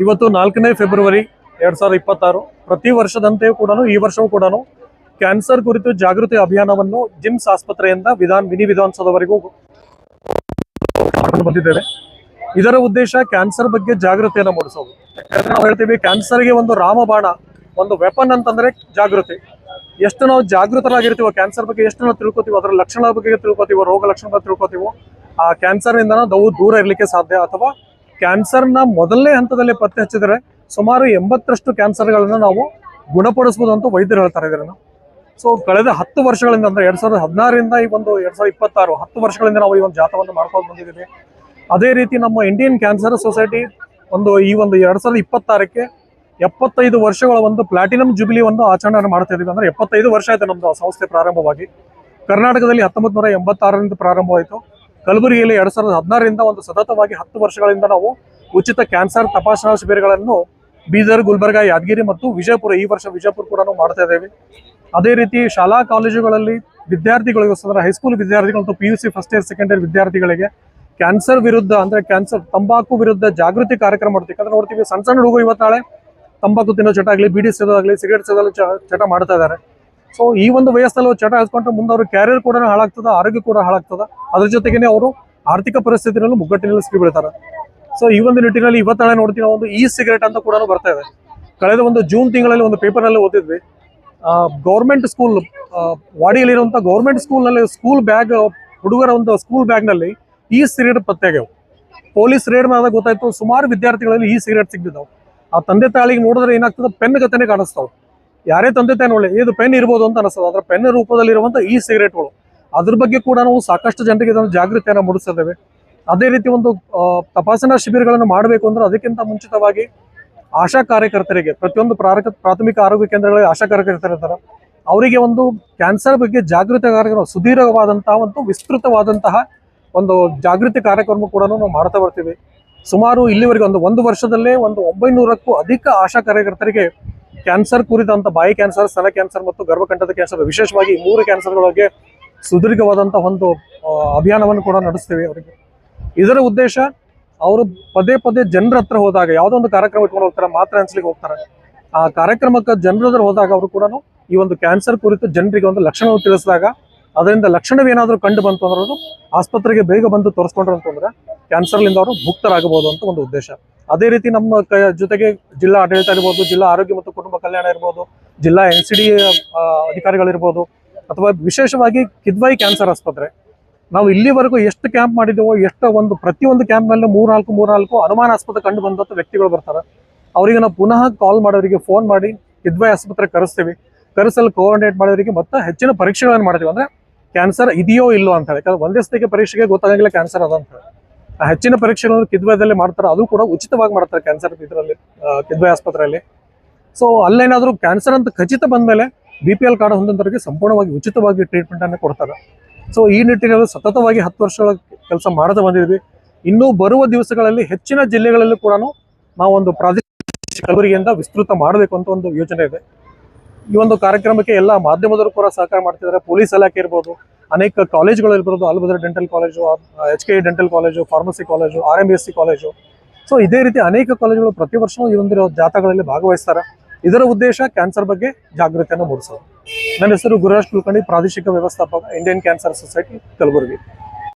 ಇವತ್ತು 4ನೇ ಫೆಬ್ರವರಿ 2026 ಪ್ರತಿ ವರ್ಷದಂತೆಯೂ ಕೂಡ ಈ ವರ್ಷವೂ ಕೂಡ ಕ್ಯಾನ್ಸರ್ ಕುರಿತು ಜಾಗೃತಿ ಅಭಿಯಾನವನ್ನು ಜಿಮ್ಸ್ ಆಸ್ಪತ್ರೆಯಿಂದ ಮಿನಿ ವಿಧಾನಸೌಧವರೆಗೂ ಬಂದಿದ್ದೇವೆ. ಇದರ ಉದ್ದೇಶ ಕ್ಯಾನ್ಸರ್ ಬಗ್ಗೆ ಜಾಗೃತಿಯನ್ನು ಮೂಡಿಸೋದು. ನಾವು ಹೇಳ್ತೀವಿ ಕ್ಯಾನ್ಸರ್ಗೆ ಒಂದು ರಾಮಬಾಣ, ಒಂದು ವೆಪನ್ ಅಂತಂದ್ರೆ ಜಾಗೃತಿ. ಎಷ್ಟು ನಾವು ಜಾಗೃತರಾಗಿರ್ತೀವೋ ಕ್ಯಾನ್ಸರ್ ಬಗ್ಗೆ, ಎಷ್ಟು ನಾವು ತಿಳ್ಕೊತೀವೋ, ಅದರ ಲಕ್ಷಣಗಳ ಬಗ್ಗೆ ತಿಳ್ಕೊತೀವೋ, ರೋಗ ಲಕ್ಷಣಗಳ ತಿಳ್ಕೊತೀವೋ, ಆ ಕ್ಯಾನ್ಸರ್ ನಿಂದ ನಾವು ದೂರ ಇರಲಿಕ್ಕೆ ಸಾಧ್ಯ. ಅಥವಾ ಕ್ಯಾನ್ಸರ್ನ ಮೊದಲನೇ ಹಂತದಲ್ಲಿ ಪತ್ತೆ ಹಚ್ಚಿದರೆ ಸುಮಾರು 80ರಷ್ಟು ಕ್ಯಾನ್ಸರ್ಗಳನ್ನ ನಾವು ಗುಣಪಡಿಸಬಹುದು ಅಂತ ವೈದ್ಯರು ಹೇಳ್ತಾರೆ ಇದನ್ನ. ಸೊ ಕಳೆದ 10 ವರ್ಷಗಳಿಂದ ಅಂದ್ರೆ 2016ರಿಂದ ಈ ಒಂದು 2026 10 ವರ್ಷಗಳಿಂದ ನಾವು ಈ ಒಂದು ಜಾಥಾವನ್ನು ಮಾಡ್ಕೊಂಡು ಬಂದಿದ್ದೀವಿ. ಅದೇ ರೀತಿ ನಮ್ಮ ಇಂಡಿಯನ್ ಕ್ಯಾನ್ಸರ್ ಸೊಸೈಟಿ ಈ ಒಂದು 2026ಕ್ಕೆ 75 ವರ್ಷಗಳ ಒಂದು ಪ್ಲಾಟಿನಂ ಜುಬಿಲಿ ಒಂದು ಆಚರಣೆ ಮಾಡ್ತಾ ಇದೀವಿ. ಅಂದ್ರೆ 75 ವರ್ಷ ಆಯ್ತು ನಮ್ದು ಸಂಸ್ಥೆ ಪ್ರಾರಂಭವಾಗಿ. ಕರ್ನಾಟಕದಲ್ಲಿ 1986ರಿಂದ ಪ್ರಾರಂಭವಾಯಿತು. ಕಲಬುರಗಿಯಲ್ಲಿ 2016ರಿಂದ ಒಂದು ಸತತವಾಗಿ 10 ವರ್ಷಗಳಿಂದ ನಾವು ಉಚಿತ ಕ್ಯಾನ್ಸರ್ ತಪಾಸಣಾ ಶಿಬಿರಗಳನ್ನು ಬೀದರ್, ಗುಲ್ಬರ್ಗ, ಯಾದಗಿರಿ ಮತ್ತು ವಿಜಯಪುರ, ಈ ವರ್ಷ ವಿಜಯಪುರ ಕೂಡ ನಾವು ಮಾಡ್ತಾ ಇದ್ದೇವೆ. ಅದೇ ರೀತಿ ಶಾಲಾ ಕಾಲೇಜುಗಳಲ್ಲಿ ವಿದ್ಯಾರ್ಥಿಗಳಿಗೋಸ್ಕರ, ಹೈಸ್ಕೂಲ್ ವಿದ್ಯಾರ್ಥಿಗಳು ಮತ್ತು PUC first year second year ವಿದ್ಯಾರ್ಥಿಗಳಿಗೆ ಕ್ಯಾನ್ಸರ್ ವಿರುದ್ಧ ಅಂದ್ರೆ ತಂಬಾಕು ವಿರುದ್ಧ ಜಾಗೃತಿ ಕಾರ್ಯಕ್ರಮ ಮಾಡ್ತೀವಿ. ಯಾಕಂದ್ರೆ ನೋಡ್ತೀವಿ ಸಣ್ಣ ಸಣ್ಣ ಹುಡುಗರು ಇವತ್ತಾಳೆ ತಂಬಾಕು ತಿನ್ನೋ ಚಟ ಆಗಲಿ, ಬೀಡಿ ಸೇದೋದಾಗ್ಲಿ, ಸಿಗರೇಟ್ ಸೇದಲು ಚಟ ಮಾಡ್ತಾ ಇದ್ದಾರೆ. ಸೊ ಈ ಒಂದು ವಯಸ್ಸಲ್ಲಿ ಚಟ ಹಚ್ಕೊಂಡ್ರೆ ಮುಂದೆ ಅವ್ರ ಕ್ಯಾರಿಯರ್ ಕೂಡ ಹಾಳಾಗ್ತದ, ಆರೋಗ್ಯ ಕೂಡ ಹಾಳಾಗ್ತದ. ಅದ್ರ ಜೊತೆಗೇನೆ ಅವರು ಆರ್ಥಿಕ ಪರಿಸ್ಥಿತಿನಲ್ಲೂ ಮುಗ್ಗಟ್ಟಿನಲ್ಲಿ ಸಿಕ್ಕಿ ಬೀಳ್ತಾರೆ. ಸೊ ಈ ಒಂದು ನಿಟ್ಟಿನಲ್ಲಿ ಇವತ್ತಾಳೆ ನೋಡ್ತೀವಿ ಒಂದು ಸಿಗರೇಟ್ ಅಂತ ಕೂಡ ಬರ್ತಾ ಇದೆ. ಕಳೆದ ಒಂದು ಜೂನ್ ತಿಂಗಳಲ್ಲಿ ಒಂದು ಪೇಪರ್ ನಲ್ಲಿ ಓದಿದ್ವಿ, ಗೌರ್ಮೆಂಟ್ ಸ್ಕೂಲ್ ವಾಡಿಯಲ್ಲಿರುವಂತಹ ಗೌರ್ಮೆಂಟ್ ಸ್ಕೂಲ್ನಲ್ಲಿ ಸ್ಕೂಲ್ ಬ್ಯಾಗ್, ಹುಡುಗರ ಒಂದು ಸ್ಕೂಲ್ ಬ್ಯಾಗ್ ನಲ್ಲಿ ಸಿಗರೇಟ್ ಪತ್ತೆಯಾಗ್ಯಾವ. ಪೊಲೀಸ್ ರೇಡ್ ಮಾಡಿದಾಗ ಗೊತ್ತಾಯ್ತು ಸುಮಾರು ವಿದ್ಯಾರ್ಥಿಗಳಲ್ಲಿ ಸಿಗರೇಟ್ ಸಿಗ್ತಿದ್ದಾವೆ. ಆ ತಂದೆ ತಾಯಿಗೆ ನೋಡಿದ್ರೆ ಏನಾಗ್ತದೆ, ಪೆನ್ ಗತೆನೆ ಕಾಣಿಸ್ತಾವೆ. ಯಾರೇ ತಂದೆ ತಾಯಿ ನೋಡಿ ಇದು ಪೆನ್ ಇರ್ಬೋದು ಅಂತ ಅನಿಸ್ತದೆ, ಅದರ ಪೆನ್ ರೂಪದಲ್ಲಿರುವಂತ ಸಿಗರೇಟ್ಗಳು. ಅದ್ರ ಬಗ್ಗೆ ಕೂಡ ನಾವು ಸಾಕಷ್ಟು ಜನರಿಗೆ ಇದನ್ನು ಜಾಗೃತಿಯನ್ನು ಮೂಡಿಸಿದ್ದೇವೆ. ಅದೇ ರೀತಿ ಒಂದು ತಪಾಸಣಾ ಶಿಬಿರಗಳನ್ನು ಮಾಡಬೇಕು ಅಂದ್ರೆ ಅದಕ್ಕಿಂತ ಮುಂಚಿತವಾಗಿ ಆಶಾ ಕಾರ್ಯಕರ್ತರಿಗೆ, ಪ್ರತಿಯೊಂದು ಪ್ರಾಥಮಿಕ ಆರೋಗ್ಯ ಕೇಂದ್ರಗಳಲ್ಲಿ ಆಶಾ ಕಾರ್ಯಕರ್ತರು ಇರ್ತಾರೆ, ಅವರಿಗೆ ಒಂದು ಕ್ಯಾನ್ಸರ್ ಬಗ್ಗೆ ಜಾಗೃತಿ ಕಾರ್ಯಕ್ರಮ, ಸುದೀರ್ಘವಾದಂತಹ ಒಂದು ವಿಸ್ತೃತವಾದಂತಹ ಒಂದು ಜಾಗೃತಿ ಕಾರ್ಯಕ್ರಮ ಕೂಡ ನಾವು ಮಾಡ್ತಾ ಬರ್ತೀವಿ. ಸುಮಾರು ಇಲ್ಲಿವರೆಗೆ ಒಂದು ವರ್ಷದಲ್ಲೇ 900ಕ್ಕೂ ಅಧಿಕ ಆಶಾ ಕಾರ್ಯಕರ್ತರಿಗೆ ಕ್ಯಾನ್ಸರ್ ಕುರಿತಂತ ಬಾಯಿ ಕ್ಯಾನ್ಸರ್, ಸ್ತನ ಕ್ಯಾನ್ಸರ್ ಮತ್ತು ಗರ್ಭಕಂಠದ ಕ್ಯಾನ್ಸರ್, ವಿಶೇಷವಾಗಿ 3 ಕ್ಯಾನ್ಸರ್ಗಳಿಗೆ ಸುದೀರ್ಘವಾದಂತಹ ಒಂದು ಅಭಿಯಾನವನ್ನು ಕೂಡ ನಡೆಸ್ತೀವಿ ಅವರಿಗೆ. ಇದರ ಉದ್ದೇಶ ಅವರು ಪದೇ ಪದೇ ಜನರ ಹತ್ರ ಹೋದಾಗ, ಯಾವುದೋ ಒಂದು ಕಾರ್ಯಕ್ರಮ ಇಟ್ಕೊಂಡು ಹೋಗ್ತಾರೆ, ಮಾತ್ರ ಹಂಚ್ಲಿಕ್ಕೆ ಹೋಗ್ತಾರೆ. ಆ ಕಾರ್ಯಕ್ರಮಕ್ಕೆ ಜನರ ಹತ್ರ ಹೋದಾಗ ಅವರು ಕೂಡ ಈ ಒಂದು ಕ್ಯಾನ್ಸರ್ ಕುರಿತು ಜನರಿಗೆ ಒಂದು ಲಕ್ಷಣವನ್ನು ತಿಳಿಸಿದಾಗ ಅದರಿಂದ ಲಕ್ಷಣವೇನಾದ್ರೂ ಕಂಡು ಬಂತು ಅಂದ್ರೆ ಆಸ್ಪತ್ರೆಗೆ ಬೇಗ ಬಂದು ತೋರಿಸ್ಕೊಂಡ್ರು ಅಂತಂದ್ರೆ ಕ್ಯಾನ್ಸರ್ಲಿಂದ ಅವರು ಮುಕ್ತರಾಗಬಹುದು ಅಂತ ಒಂದು ಉದ್ದೇಶ. ಅದೇ ರೀತಿ ನಮ್ಮ ಜೊತೆಗೆ ಜಿಲ್ಲಾ ಆಡಳಿತ ಇರ್ಬೋದು, ಜಿಲ್ಲಾ ಆರೋಗ್ಯ ಮತ್ತು ಕುಟುಂಬ ಕಲ್ಯಾಣ ಇರ್ಬೋದು, ಜಿಲ್ಲಾ NCD ಅಧಿಕಾರಿಗಳಿರ್ಬೋದು, ಅಥವಾ ವಿಶೇಷವಾಗಿ ಕಿದ್ವಾಯಿ ಕ್ಯಾನ್ಸರ್ ಆಸ್ಪತ್ರೆ, ನಾವು ಇಲ್ಲಿವರೆಗೂ ಎಷ್ಟು ಕ್ಯಾಂಪ್ ಮಾಡಿದ್ದೇವೋ, ಪ್ರತಿಯೊಂದು ಕ್ಯಾಂಪ್ನಲ್ಲಿ 3-4 ಅನುಮಾನಾಸ್ಪದ ಕಂಡು ಬಂದಂತ ವ್ಯಕ್ತಿಗಳು ಬರ್ತಾರೆ. ಅವರಿಗೆ ನಾವು ಪುನಃ ಕಾಲ್ ಮಾಡೋರಿಗೆ, ಫೋನ್ ಮಾಡಿ ಕಿದ್ವಾಯಿ ಆಸ್ಪತ್ರೆ ಕರೆಸ್ತೀವಿ. ಕರೆಸಲು ಕೋಆರ್ಡಿನೇಟ್ ಮಾಡೋರಿಗೆ ಮತ್ತೆ ಹೆಚ್ಚಿನ ಪರೀಕ್ಷೆಗಳನ್ನು ಮಾಡ್ತೀವಿ. ಅಂದ್ರೆ ಕ್ಯಾನ್ಸರ್ ಇದೆಯೋ ಇಲ್ಲೋ ಅಂತ ಹೇಳಿ, ಯಾಕಂದ್ರೆ ಒಂದೇ ಸ್ಥಿತಿಗೆ ಪರೀಕ್ಷೆಗೆ ಗೊತ್ತಾಗಂಗಿಲ್ಲ ಕ್ಯಾನ್ಸರ್ ಅದ ಅಂತ ಹೇಳಿ. ಆ ಹೆಚ್ಚಿನ ಪರೀಕ್ಷೆಗಳನ್ನು ಕಿದ್ವಾಯದಲ್ಲಿ ಮಾಡ್ತಾರೆ, ಅದು ಕೂಡ ಉಚಿತವಾಗಿ ಮಾಡ್ತಾರೆ ಕ್ಯಾನ್ಸರ್ ಇದರಲ್ಲಿ, ಕಿದ್ವಾಯಿ ಆಸ್ಪತ್ರೆಯಲ್ಲಿ. ಸೊ ಅಲ್ಲೇನಾದ್ರೂ ಕ್ಯಾನ್ಸರ್ ಅಂತ ಖಚಿತ ಬಂದ್ಮೇಲೆ BPL ಕಾರ್ಡ್ ಹೊಂದಿದವರಿಗೆ ಸಂಪೂರ್ಣವಾಗಿ ಉಚಿತವಾಗಿ ಟ್ರೀಟ್ಮೆಂಟ್ ಅನ್ನು ಕೊಡ್ತಾರೆ. ಸೊ ಈ ನಿಟ್ಟಿನಲ್ಲಿ ಸತತವಾಗಿ 10 ವರ್ಷಗಳ ಕೆಲಸ ಮಾಡದ ಬಂದಿದ್ವಿ. ಇನ್ನೂ ಬರುವ ದಿವಸಗಳಲ್ಲಿ ಹೆಚ್ಚಿನ ಜಿಲ್ಲೆಗಳಲ್ಲಿ ಕೂಡ ನಾವು ಒಂದು ಪ್ರಾದೇಶಿಕ ಕಲಬುರಗಿಯಿಂದ ವಿಸ್ತೃತ ಮಾಡಬೇಕು ಅಂತ ಒಂದು ಯೋಜನೆ ಇದೆ. ಈ ಒಂದು ಕಾರ್ಯಕ್ರಮಕ್ಕೆ ಎಲ್ಲ ಮಾಧ್ಯಮದವರು ಕೂಡ ಸಹಕಾರ ಮಾಡ್ತಿದ್ದಾರೆ. ಪೊಲೀಸ್ ಇಲಾಖೆ ಇರ್ಬೋದು, ಅನೇಕ ಕಾಲೇಜುಗಳು ಇರ್ಬೋದು, Albadar dental college, HKE dental college, pharmacy college, RMBSc college. So ಇದೇ ರೀತಿ ಅನೇಕ ಕಾಲೇಜುಗಳು ಪ್ರತಿ ವರ್ಷವೂ ಈ ಒಂದು ಜಾಥಾಗಳಲ್ಲಿ ಭಾಗವಹಿಸ್ತಾರೆ. ಇದರ ಉದ್ದೇಶ ಕ್ಯಾನ್ಸರ್ ಬಗ್ಗೆ ಜಾಗೃತಿಯನ್ನು ಮೂಡಿಸೋದು. ನನ್ನ ಹೆಸರು ಗುರುರಾಜ್ ಕುಲಕರ್ಣಿ, ಪ್ರಾದೇಶಿಕ ವ್ಯವಸ್ಥಾಪಕ, ಇಂಡಿಯನ್ ಕ್ಯಾನ್ಸರ್ ಸೊಸೈಟಿ, ಕಲಬುರಗಿ.